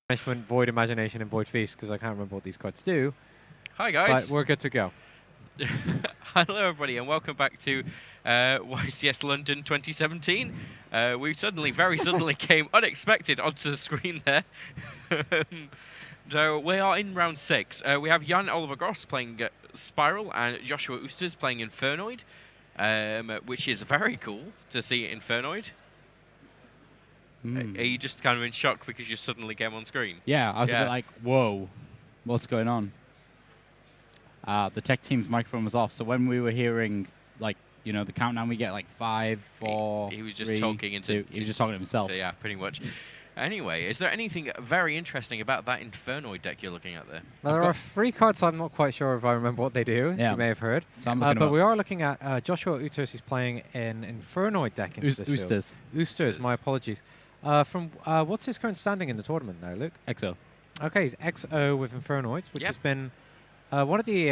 Banishment, Void Imagination, and Void Feast, because I can't remember what these cards do. Hi guys. But we're good to go. Hello everybody and welcome back to YCS London 2017. We very suddenly came unexpected onto the screen there. So we are in round 6. We have Jan Oliver Gross playing Spiral and Joshua Oosters playing Infernoid, which is very cool to see Infernoid. Are you just kind of in shock because you suddenly came on screen? Yeah, I was a bit like, whoa, what's going on? The tech team's microphone was off, so when we were hearing, like, you know, the countdown, we get like 5, 4, he was just 3, talking into 2. He was just talking to himself. So yeah, pretty much. Anyway, is there anything very interesting about that Infernoid deck you're looking at there? Now, there are 3 cards I'm not quite sure if I remember what they do, as you may have heard. So but we are looking at Joshua Oosters, who's playing an Infernoid deck into this Oosters. field. Oosters, my apologies. What's his current standing in the tournament now, Luke? XO. Okay, he's XO with Infernoids, which has been one of the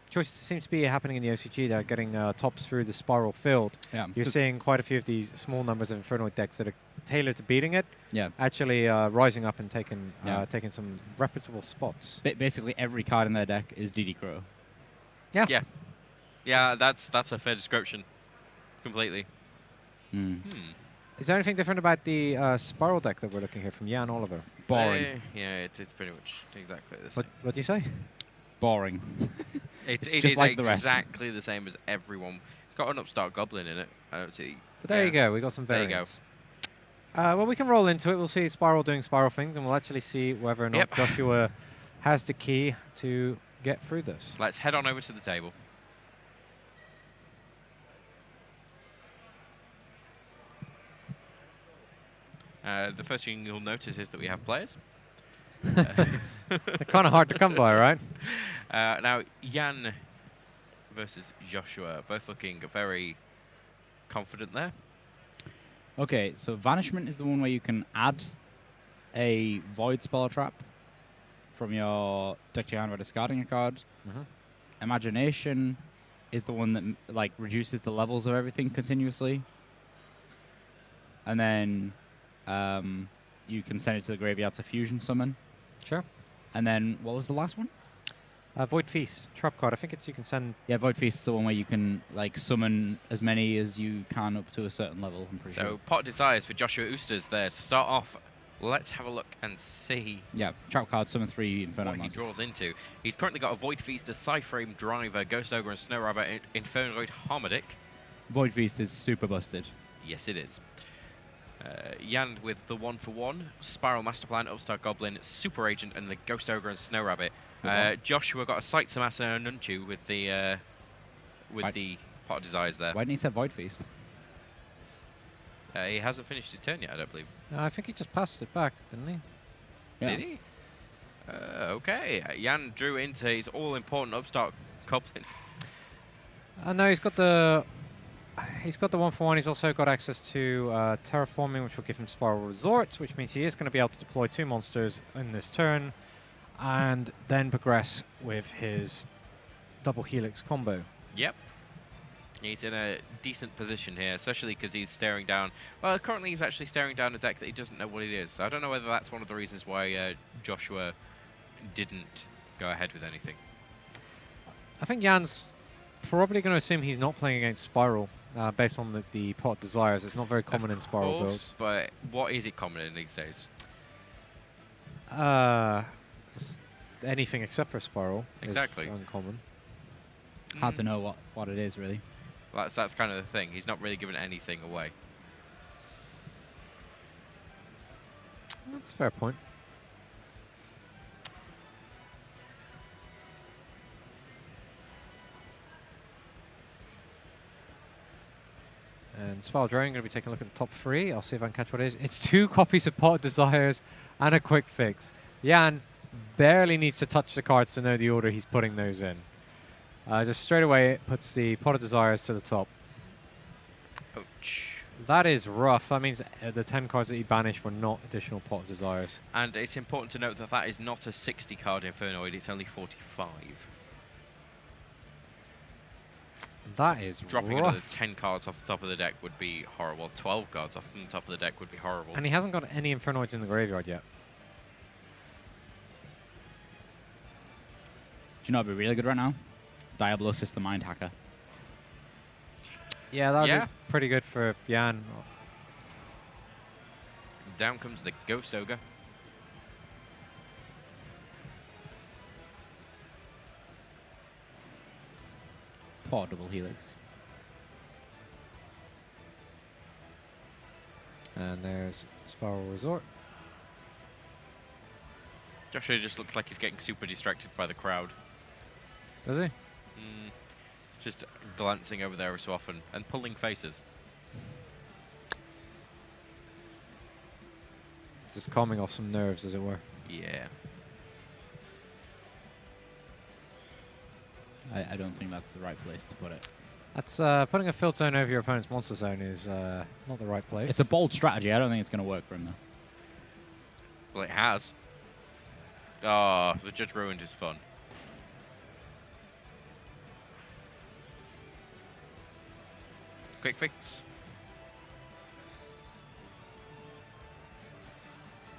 choices that seems to be happening in the OCG. They're getting tops through the Spiral field. Yeah, you're seeing quite a few of these small numbers of Infernoid decks that are tailored to beating it. Yeah, actually rising up and taking some reputable spots. Basically, every card in their deck is DD Crow. Yeah. Yeah. Yeah, that's a fair description. Completely. Is there anything different about the Spiral deck that we're looking here from Jan Oliver? Boring. Yeah, it's pretty much exactly the same. What do you say? Boring. It just is like exactly the same as everyone. It's got an Upstart Goblin in it. I don't see. But there you go. We got some variants. There you go. Well, we can roll into it. We'll see Spiral doing Spiral things, and we'll actually see whether or not Joshua has the key to get through this. Let's head on over to the table. The first thing you'll notice is that we have players. They're kind of hard to come by, right? Now, Jan versus Joshua, both looking very confident there. Okay, so Vanishment is the one where you can add a Void spell trap from your deck to your hand by discarding a card. Imagination is the one that like reduces the levels of everything continuously. And then you can send it to the graveyard to fusion summon. Sure. And then what was the last one? Void Feast, trap card. I think it's you can send. Yeah, Void Feast is the one where you can like summon as many as you can up to a certain level. I'm pretty sure. So Pot Desires for Joshua Oosters there to start off. Let's have a look and see. Yeah, trap card, summon 3 Inferno what monsters. he draws into. He's currently got a Void Feast, a Psyframe Driver, Ghost Ogre, and Snow Rabbit, Infernoid Harmodic. Void Feast is super busted. Yes, it is. Jan with the 1-for-1, Spiral Masterplan, Upstart Goblin, Super Agent, and the Ghost Ogre and Snow Rabbit. Joshua got a Sight to Mass and a Nunchu with the Pot of Desires there. Why didn't he say Void Feast? He hasn't finished his turn yet, I don't believe. I think he just passed it back, didn't he? Yeah. Did he? Okay. Jan drew into his all-important Upstart Goblin. No, he's got the 1-for-1. He's also got access to Terraforming, which will give him Spiral Resorts, which means he is going to be able to deploy 2 monsters in this turn, and then progress with his double Helix combo. Yep. He's in a decent position here, especially because he's staring down. Well, currently he's actually staring down a deck that he doesn't know what it is. So I don't know whether that's one of the reasons why Joshua didn't go ahead with anything. I think Jan's probably going to assume he's not playing against Spiral, based on the Pot Desires. It's not very common in Spiral builds. But what is it common in these days? Anything except for Spiral is uncommon. Hard to know what it is, really. That's kind of the thing. He's not really giving anything away. That's a fair point. And Spiral Drone, going to be taking a look at the top 3. I'll see if I can catch what it is. It's 2 copies of Pot of Desires and a Quick Fix. Jan barely needs to touch the cards to know the order he's putting those in. Just straight away, it puts the Pot of Desires to the top. Ouch. That is rough. That means the 10 cards that he banished were not additional Pot of Desires. And it's important to note that that is not a 60-card Infernoid. It's only 45. That is dropping rough. another 10 cards off the top of the deck would be horrible. 12 cards off the top of the deck would be horrible. And he hasn't got any Infernoids in the graveyard yet. you know what'd be really good right now? Diablo System Mind Hacker. Yeah, that would Yeah. be pretty good for Jan. Down comes the Ghost Ogre. Poor double helix. And there's Spiral Resort. Joshua just looks like he's getting super distracted by the crowd. Does he? Just glancing over there every so often and pulling faces. Just calming off some nerves, as it were. Yeah. I don't think that's the right place to put it. That's putting a field zone over your opponent's monster zone is not the right place. It's a bold strategy. I don't think it's going to work for him, though. Well, it has. Oh, the judge ruined his fun. Quick fix.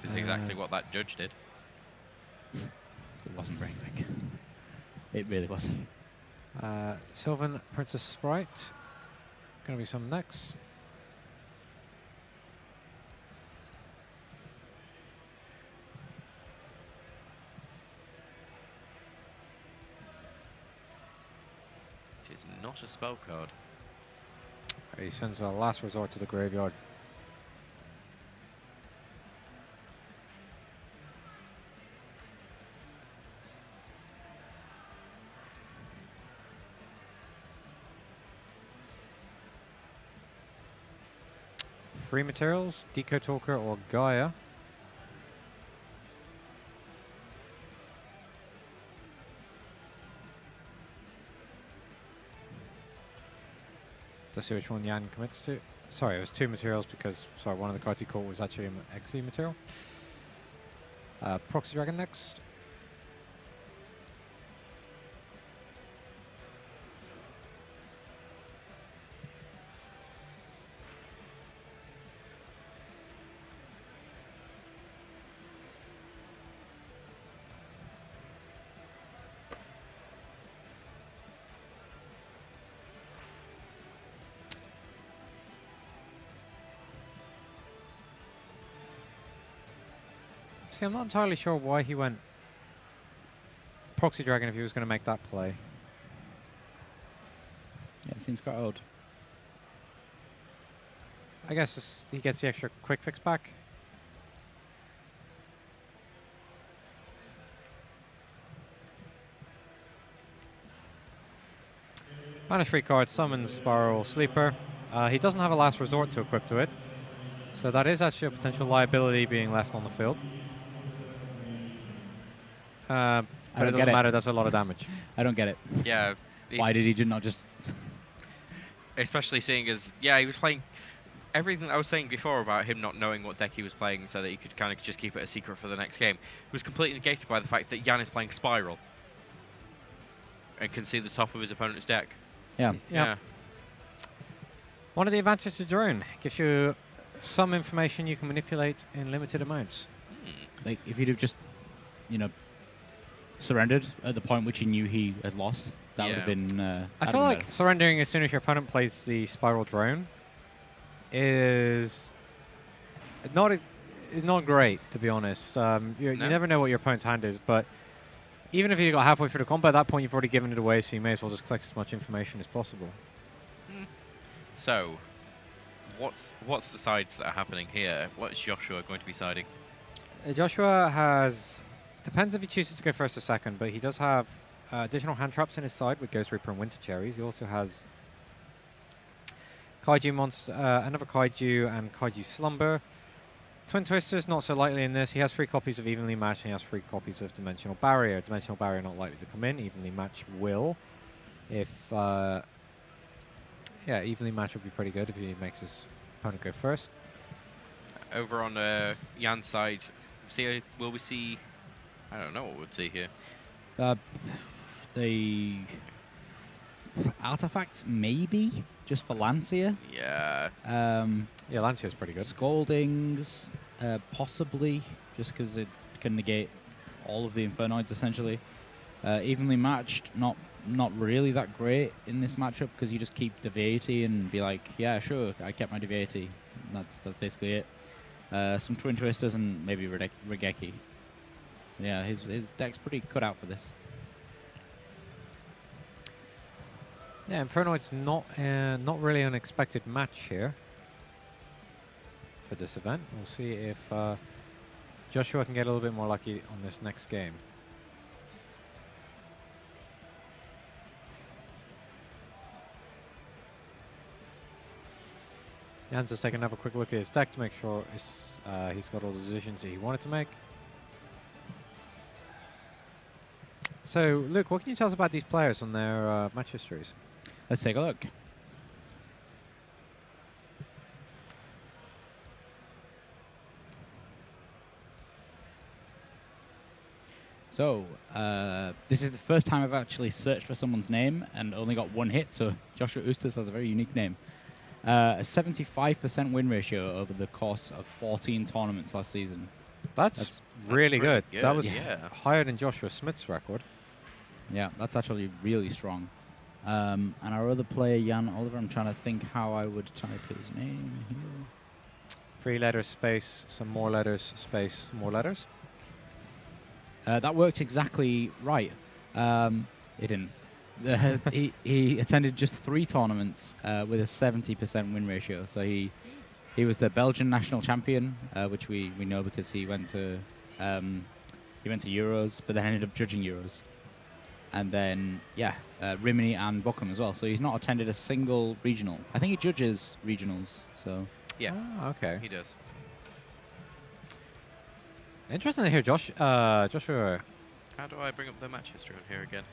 This is exactly what that judge did. It wasn't very quick. It really wasn't. Sylvan Princess Sprite. Gonna be some next. It is not a spell card. He sends a last resort to the graveyard. Free materials, Deco Talker or Gaia. Let's see which one Jan commits to. Sorry, it was 2 materials because, sorry, one of the cards he caught was actually an XE material. Proxy Dragon next. See, I'm not entirely sure why he went Proxy Dragon if he was going to make that play. Yeah, it seems quite odd. I guess he gets the extra quick fix back. Banish 3 cards, summons Spiral Sleeper. He doesn't have a last resort to equip to it, so that is actually a potential liability being left on the field. But it doesn't matter, that's a lot of damage. I don't get it. Yeah. Why did he not just... Especially seeing as, yeah, he was playing everything I was saying before about him not knowing what deck he was playing so that he could kind of just keep it a secret for the next game. It was completely negated by the fact that Jan is playing Spiral and can see the top of his opponent's deck. Yeah. Yeah. One of the advantages to Drone gives you some information you can manipulate in limited amounts. Like, if he'd have just, you know, surrendered at the point which he knew he had lost, that would have been... I feel like surrendering as soon as your opponent plays the Spiral Drone is not great, to be honest. You never know what your opponent's hand is, but even if you got halfway through the combo, at that point you've already given it away, so you may as well just collect as much information as possible. So, what's the sides that are happening here? What is Joshua going to be siding? Joshua has... Depends if he chooses to go first or second, but he does have additional hand traps in his side with Ghost Reaper and Winter Cherries. He also has Kaiju Monster, another Kaiju and Kaiju Slumber. Twin Twisters, not so likely in this. He has 3 copies of Evenly Match and he has 3 copies of Dimensional Barrier. Dimensional Barrier not likely to come in. Evenly Match will. If... yeah, Evenly Match would be pretty good if he makes his opponent go first. Over on Jan's side, will we see... I don't know what we'd see here. The artifacts, maybe, just for Lancia. Yeah. Yeah, Lancia's pretty good. Scaldings, possibly, just because it can negate all of the Infernoids, essentially. Evenly matched, not really that great in this matchup because you just keep deviating and be like, yeah, sure, I kept my deviating. That's basically it. Some Twin Twisters and maybe Regeki. Yeah, his deck's pretty cut out for this. Yeah, Infernoid's not really an expected match here for this event. We'll see if Joshua can get a little bit more lucky on this next game. Jan's just taking another quick look at his deck to make sure he's got all the decisions that he wanted to make. So, Luke, what can you tell us about these players and their match histories? Let's take a look. So, this is the first time I've actually searched for someone's name and only got one hit, so Joshua Oosters has a very unique name. A 75% win ratio over the course of 14 tournaments last season. That's really good. That was yeah. higher than Joshua Smith's record. Yeah, that's actually really strong. And our other player, Jan Oliver, I'm trying to think how I would type his name here. 3 letters, space, some more letters, space, more letters. That worked exactly right. It didn't. He attended just 3 tournaments with a 70% win ratio. So he was the Belgian national champion, which we know because he went to Euros, but then ended up judging Euros. And then Rimini and Bochum as well. So he's not attended a single regional. I think he judges regionals. So Yeah. Oh, okay. He does. Interesting to hear Joshua. How do I bring up the match history on here again?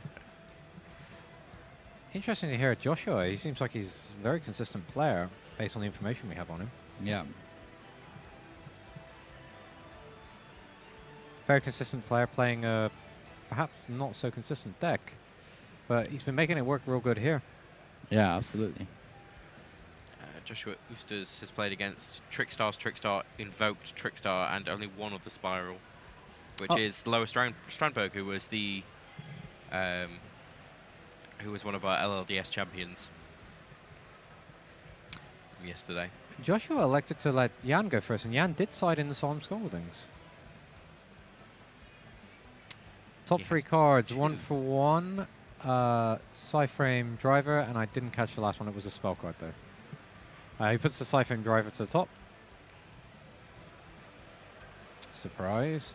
Interesting to hear Joshua. He seems like he's a very consistent player based on the information we have on him. yeah. Very consistent player playing a perhaps not so consistent deck, but he's been making it work real good here. Yeah, absolutely. Joshua Oosters has played against Trickstar, Invoked Trickstar, and only one other Spiral, which is Lower Strandberg, who was the who was one of our LLDS champions yesterday. Joshua elected to let Jan go first, and Jan did side in the Solemn Scoldings. Top He 3 has cards, 2. 1-for-1, Psyframe Driver, and I didn't catch the last one. It was a spell card, though. He puts the Psyframe Driver to the top. Surprise.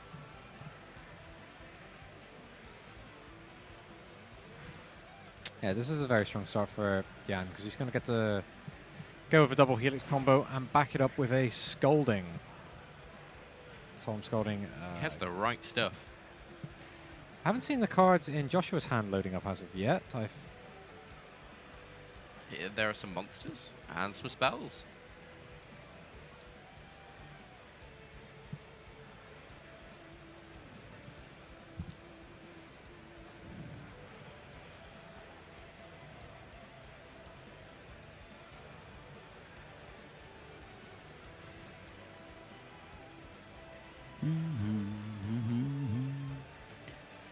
Yeah, this is a very strong start for Jan, because he's going to get to go with a double Helix combo and back it up with a Scolding. Solemn Scolding. He has the right stuff. I haven't seen the cards in Joshua's hand loading up as of yet. Here, there are some monsters and some spells.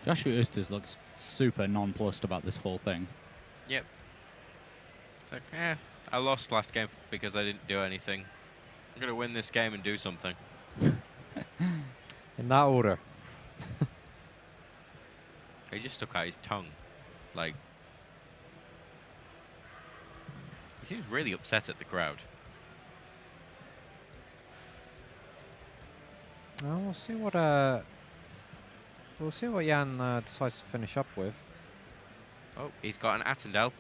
Joshua Oosters looks super nonplussed about this whole thing. Yep. It's like, I lost last game because I didn't do anything. I'm going to win this game and do something. In that order. He just stuck out his tongue. Like, he seems really upset at the crowd. Well, we'll see what Jan decides to finish up with. Oh, he's got an Attendel.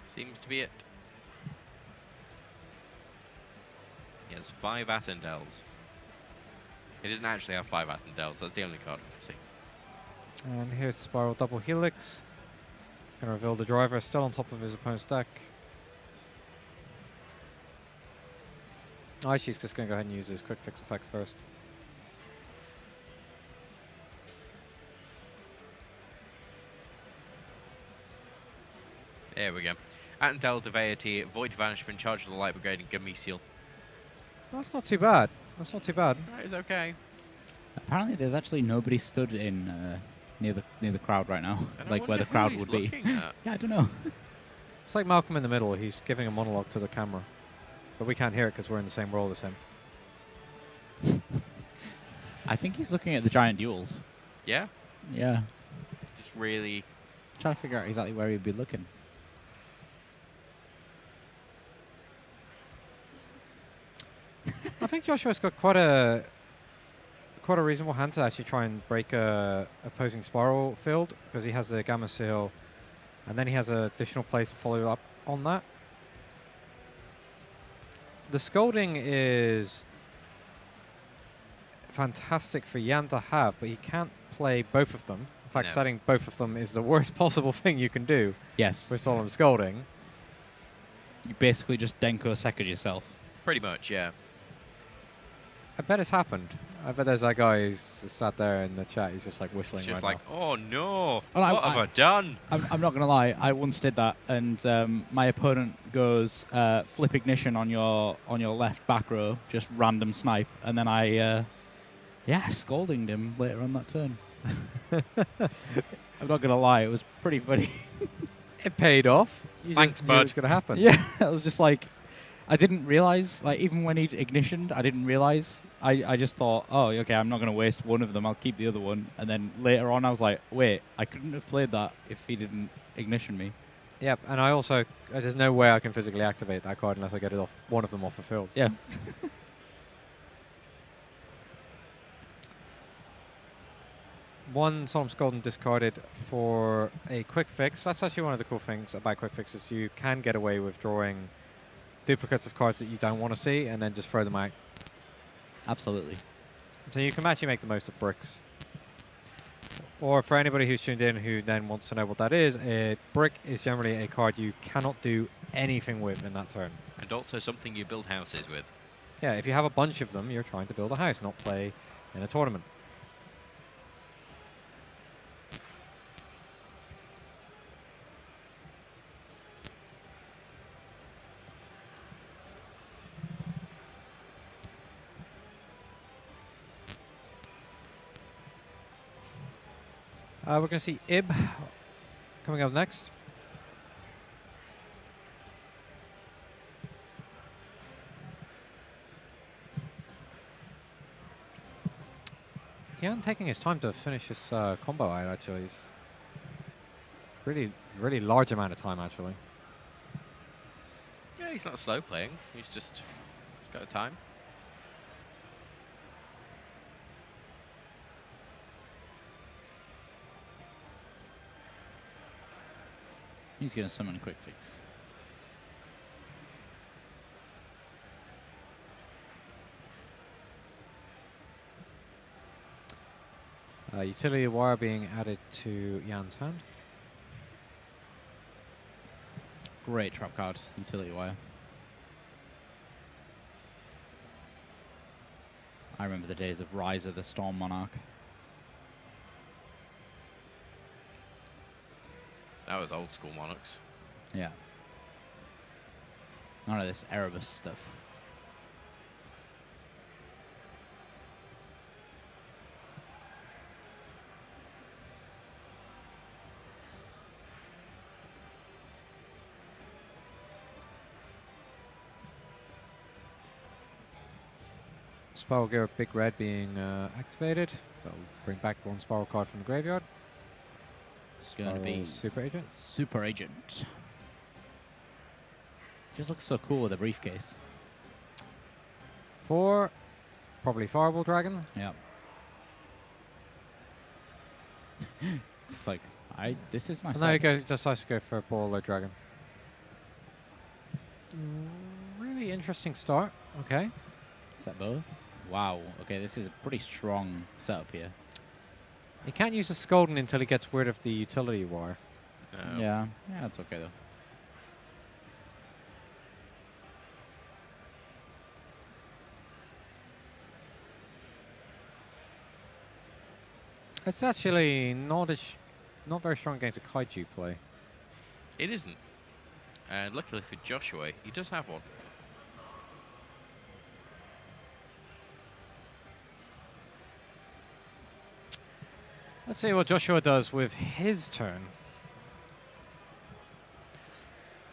Seems to be it. He has 5 Attendels. He doesn't actually have 5 Attendels. That's the only card I can see. And here's Spiral Double Helix. Gonna reveal the driver still on top of his opponent's deck. She's just gonna go ahead and use his quick fix effect first. There we go. Attendel, Deveity, Void Vanishment, Charge of the Light Brigade, and Gamesiel. That's not too bad. That's not too bad. That is okay. Apparently, there's actually nobody stood in near the crowd right now, And I like where wonder the who crowd he's would be. looking at. Yeah, I don't know. It's like Malcolm in the Middle. He's giving a monologue to the camera. But we can't hear it because we're in the same role as him. I think he's looking at the giant duels. Yeah, Yeah. just really. Trying to figure out exactly where he'd be looking. I think Joshua's got quite a reasonable hand to actually try and break a opposing spiral field because he has the Gamma Seal, and then he has additional plays to follow up on that. The Scolding is fantastic for Jan to have, but he can't play both of them. In fact, No. setting both of them is the worst possible thing you can do Yes. with Solemn Scolding. You basically just Denko Sekka yourself. Pretty much, yeah. I bet it's happened. I bet there's that guy who's just sat there in the chat. He's just like whistling It's just right like, oh no, Oh, what have I done? I'm not going to lie. I once did that, and my opponent goes flip ignition on your left back row, just random snipe, and then I scolding him later on that turn. I'm not going to lie. It was pretty funny. now. It paid off. You Thanks, just knew it bud. was going to happen. Yeah, I was just like, I didn't realize, like, even when he'd ignitioned, I didn't realize. I just thought, oh, okay, I'm not going to waste one of them. I'll keep the other one. And then later on, I was like, wait, I couldn't have played that if he didn't ignition me. Yep, and I also there's no way I can physically activate that card unless I get it off one of them off the field. Yeah. One Solemn Scolding discarded for a quick fix. That's actually one of the cool things about quick fixes. You can get away with drawing duplicates of cards that you don't want to see and then just throw them out. Absolutely. So you can actually make the most of bricks. Or for anybody who's tuned in who then wants to know what that is, a brick is generally a card you cannot do anything with in that turn. And also something you build houses with. Yeah, if you have a bunch of them, you're trying to build a house, not play in a tournament. We're going to see Ib coming up next. Jan taking his time to finish his combo out, actually. Really large amount of time, actually. Yeah, he's not slow playing. He's just got time. He's going to summon a quick fix. Utility wire being added to Jan's hand. Great trap card, utility wire. I remember the days of Rise of the Storm Monarch. That was old school Monarchs. Yeah. None of this Erebus stuff. Spiral Gear Big Red being activated. That'll bring back one Spiral card from the graveyard. It's going to be Super Agent. Super Agent. Just looks so cool with a briefcase. 4, probably Fireball Dragon. Yeah. It's like, this is my And there you set. go, just decides to go for a Baller Dragon. Really interesting start. Okay. Set both. Wow. Okay, this is a pretty strong setup here. He can't use the Scolding until he gets rid of the utility wire. Yeah. Yeah, it's okay though. It's actually not very strong against a Kaiju play. It isn't. And luckily for Joshua, he does have one. Let's see what Joshua does with his turn.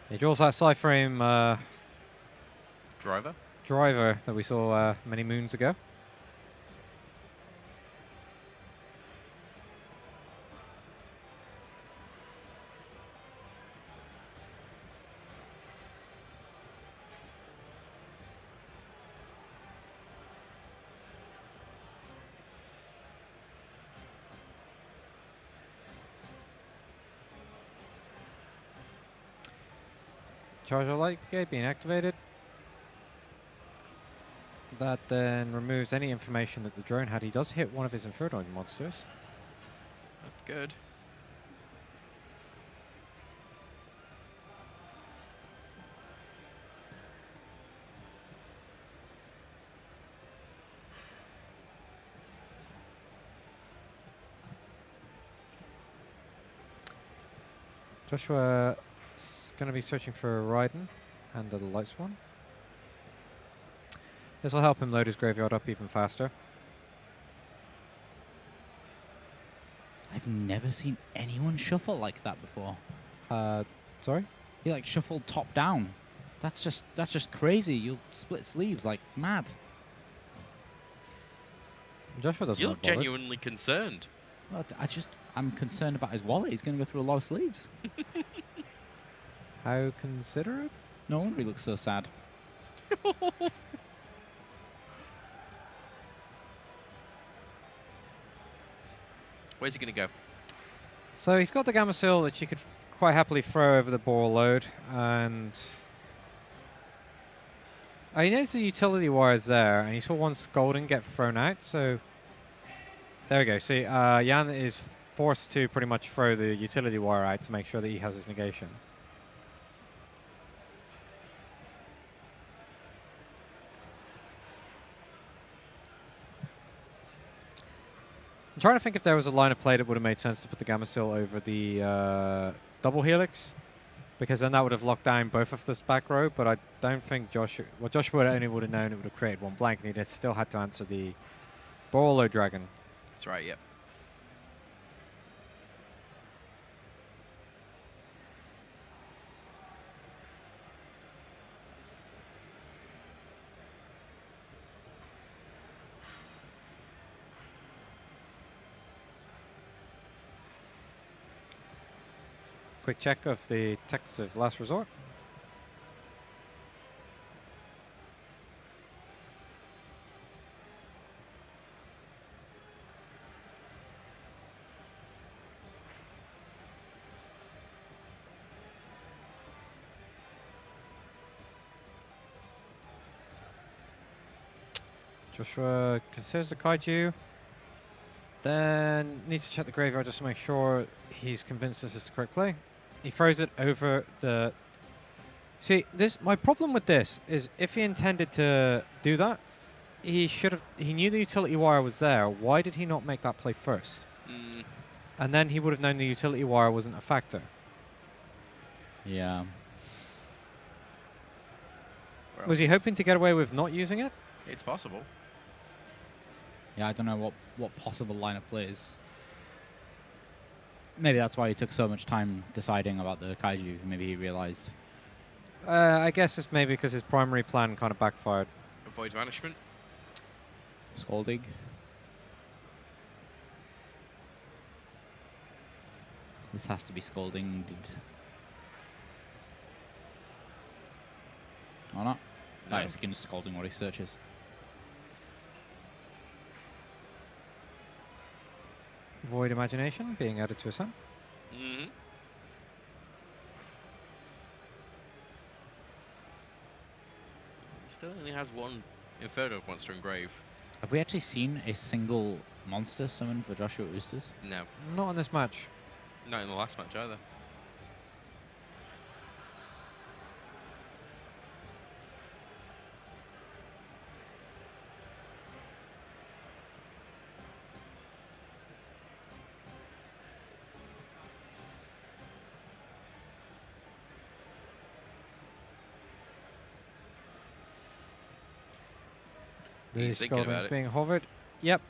He draws that side frame Driver. driver that we saw many moons ago. Charger light brigade being activated. That then removes any information that the drone had. He does hit one of his Infernoid monsters. That's good. Joshua is going to be searching for Raiden and the light swan. This will help him load his graveyard up even faster. I've never seen anyone shuffle like that before. Sorry? He like shuffled top down. That's just crazy. You'll split sleeves like mad. Joshua doesn't You look look bothered. genuinely concerned. Well, I'm concerned about his wallet. He's going to go through a lot of sleeves. How considerate? No wonder he looks so sad. Where's he going to go? So he's got the Gamma Seal that you could quite happily throw over the ball load, and he knows the utility wires there, and he saw one Scolding get thrown out, so there we go. See, Jan is forced to pretty much throw the utility wire out to make sure that he has his negation. I'm trying to think if there was a line of play that would have made sense to put the Gamma Seal over the double helix, because then that would have locked down both of this back row, but I don't think Joshua only would have known it would have created one blank, and he'd have still had to answer the Borolo Dragon. That's right, yep. Quick check of the text of Last Resort. Joshua considers the kaiju, then needs to check the graveyard just to make sure he's convinced this is the correct play. He throws it over the... See, my problem with this is if he intended to do that, he knew the utility wire was there. Why did he not make that play first? And then he would have known the utility wire wasn't a factor. Yeah. Was he hoping to get away with not using it? It's possible. Yeah, I don't know what possible line of plays. Maybe that's why he took so much time deciding about the kaiju. Maybe he realized. I guess it's maybe because his primary plan kind of backfired. Avoid banishment. Scalding. This has to be scalding indeed. Or not? No. Nice, skin scalding what he searches. Void Imagination being added to his hand. Mm-hmm. He still only has one Inferno monster in grave. Have we actually seen a single monster summoned for Joshua Oosters? No. Not in this match. Not in the last match either. The He's thinking about Scalding's it. being hovered. Yep.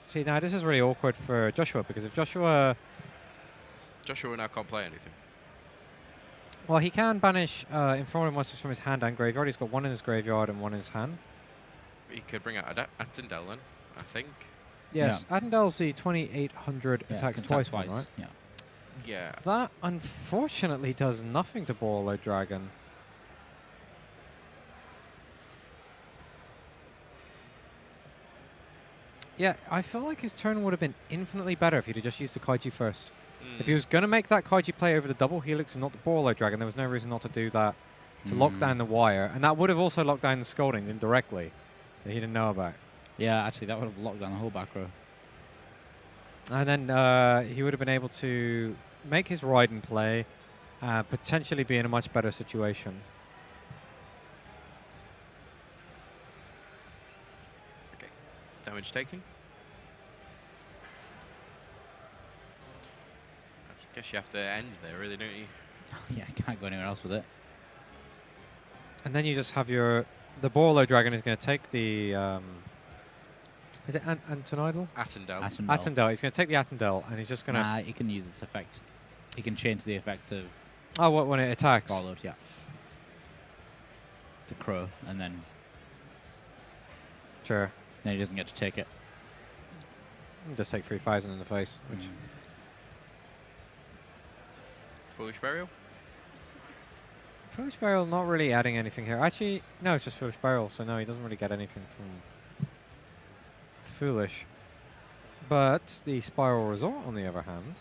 See, now this is really awkward for Joshua, because if Joshua... Joshua now can't play anything. Well, he can banish Infernal monsters from his hand and graveyard. He's got one in his graveyard and one in his hand. He could bring out Attendel then, I think. Yes, Attendel's the 2800 attacks twice, one, right? Yeah. Yeah. That, unfortunately, does nothing to Borlow Dragon. Yeah, I feel like his turn would have been infinitely better if he'd have just used the Kaiju first. If he was going to make that Kaiju play over the double Helix and not the Borlow Dragon, there was no reason not to do that, to lock down the wire. And that would have also locked down the Scoldings indirectly that he didn't know about. Yeah, actually, that would have locked down the whole back row. And then he would have been able to make his Raiden play, potentially be in a much better situation. Okay. Damage taken. I guess you have to end there, really, don't you? Yeah, can't go anywhere else with it. And then you just have your... The Borlow Dragon is going to take the... is it Antonidal? Attendel. Attendel. He's going to take the Attendel, and he's just going to... Nah, he can use its effect. He can change the effect of... Oh, what, when it attacks? Borlowed, yeah. The crow, and then... Sure. Then he doesn't get to take it. Just take 3,000 in the face, which... Foolish Burial? Foolish Burial not really adding anything here. Actually, no, it's just Foolish Burial, so no, he doesn't really get anything from Foolish. But the Spiral Resort, on the other hand...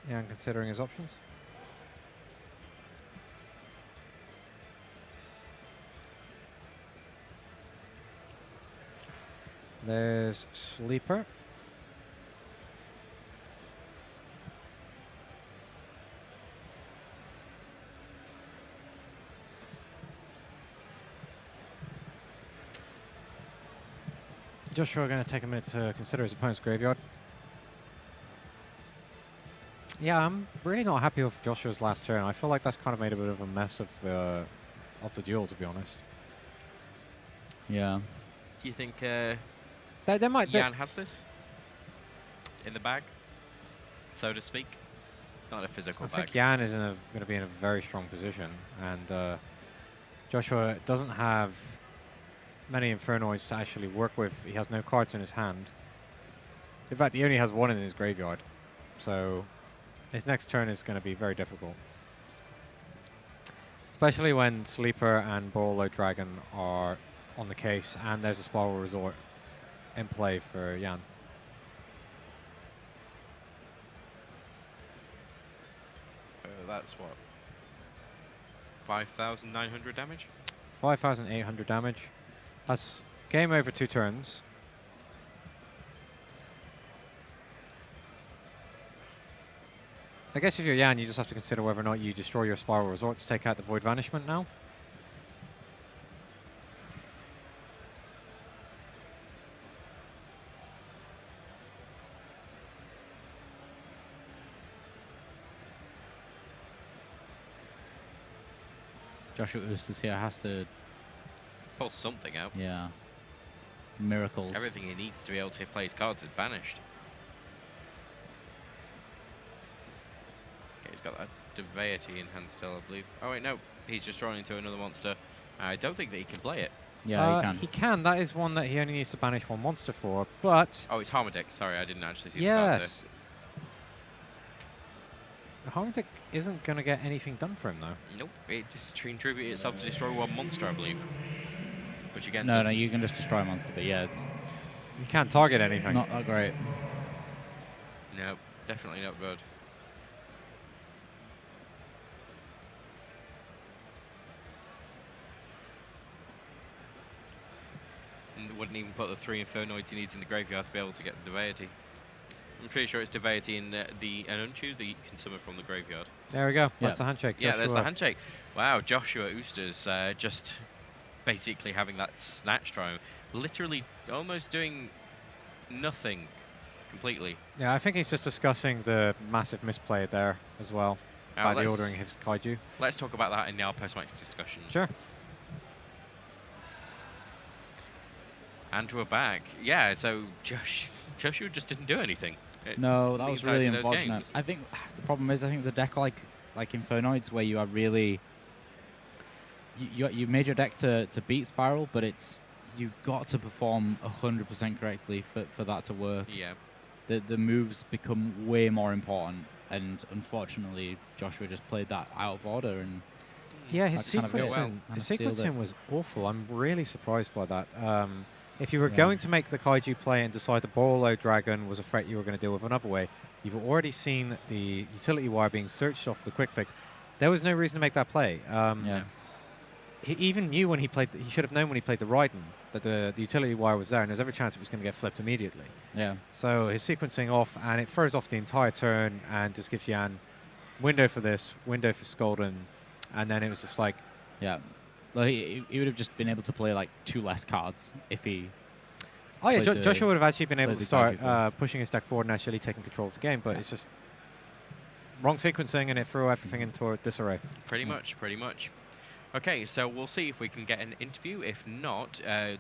Yeah, I'm considering his options. There's Sleeper. Joshua going to take a minute to consider his opponent's graveyard. Yeah, I'm really not happy with Joshua's last turn. I feel like that's kind of made a bit of a mess of the duel, to be honest. Yeah. Do you think They might... Jan has this in the bag, so to speak? Not a physical I bag. think Jan is going to be in a very strong position, and Joshua doesn't have many Infernoids to actually work with. He has no cards in his hand. In fact, he only has one in his graveyard, so his next turn is going to be very difficult. Especially when Sleeper and Borlow Dragon are on the case, and there's a Spiral Resort in play for Jan. That's what? 5,900 damage? 5,800 damage. That's game over 2 turns. I guess if you're Jan, you just have to consider whether or not you destroy your Spiral Resort to take out the Void Vanishment now. Joshua Oosters here has to... Pull something out. Yeah. Miracles. Everything he needs to be able to play his cards is banished. Okay, he's got that Deity in hand still, I believe. Oh wait, no. He's just drawn into another monster. I don't think that he can play it. Yeah, he can. He can. That is one that he only needs to banish one monster for, but... Oh, it's Harmodic. Sorry, I didn't actually see yes. the card Harmodic isn't going to get anything done for him, though. there. Nope. It just contributes itself to destroy one monster, I believe. Which again... No, you can just destroy a monster, but yeah, it's You can't target anything. not that great. No, definitely not good. And wouldn't even put the 3 Infernoids he needs in the graveyard to be able to get the Deity. I'm pretty sure it's Deity in the Anunchu that you can summon from the graveyard. There we go. Yeah. That's the handshake. Yeah, there's the Joshua. handshake. Wow, Joshua Oosters just basically having that snatch throw. Literally almost doing nothing completely. Yeah, I think he's just discussing the massive misplay there as well. by the let's- ordering his kaiju. Let's talk about that in our post-match discussion. Sure. And we're back. Yeah, so Joshua just didn't do anything. No, that the was really entirety of those unfortunate. games. I think the problem is, I think the deck like Infernoids, where you are really you made your deck to beat Spiral, but you've got to perform 100% correctly for that to work. Yeah. The moves become way more important, and unfortunately, Joshua just played that out of order, and Yeah, his that kind of sequencing, kind his of sealed it. sequencing was awful. I'm really surprised by that. If you were Yeah. going to make the kaiju play and decide the Borolo Dragon was a threat you were going to deal with another way, you've already seen the utility wire being searched off the quick fix. There was no reason to make that play. Yeah. He even knew when he played. He should have known when he played the Raiden that the utility wire was there, and there's every chance it was going to get flipped immediately. Yeah. So his sequencing off, and it throws off the entire turn, and just gives Jan window for this, window for Skolden, and then it was just like, Yeah. Like he would have just been able to play like 2 less cards if he. oh yeah, played the- Joshua would have actually been able played to the start kaiju first. pushing his deck forward and actually taking control of the game, but it's just wrong sequencing, and it threw everything into disarray. Pretty much. Okay, so we'll see if we can get an interview. If not, I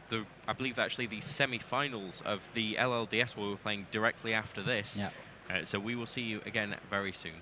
believe actually the semi-finals of the LLDS will be playing directly after this. Yeah. So we will see you again very soon.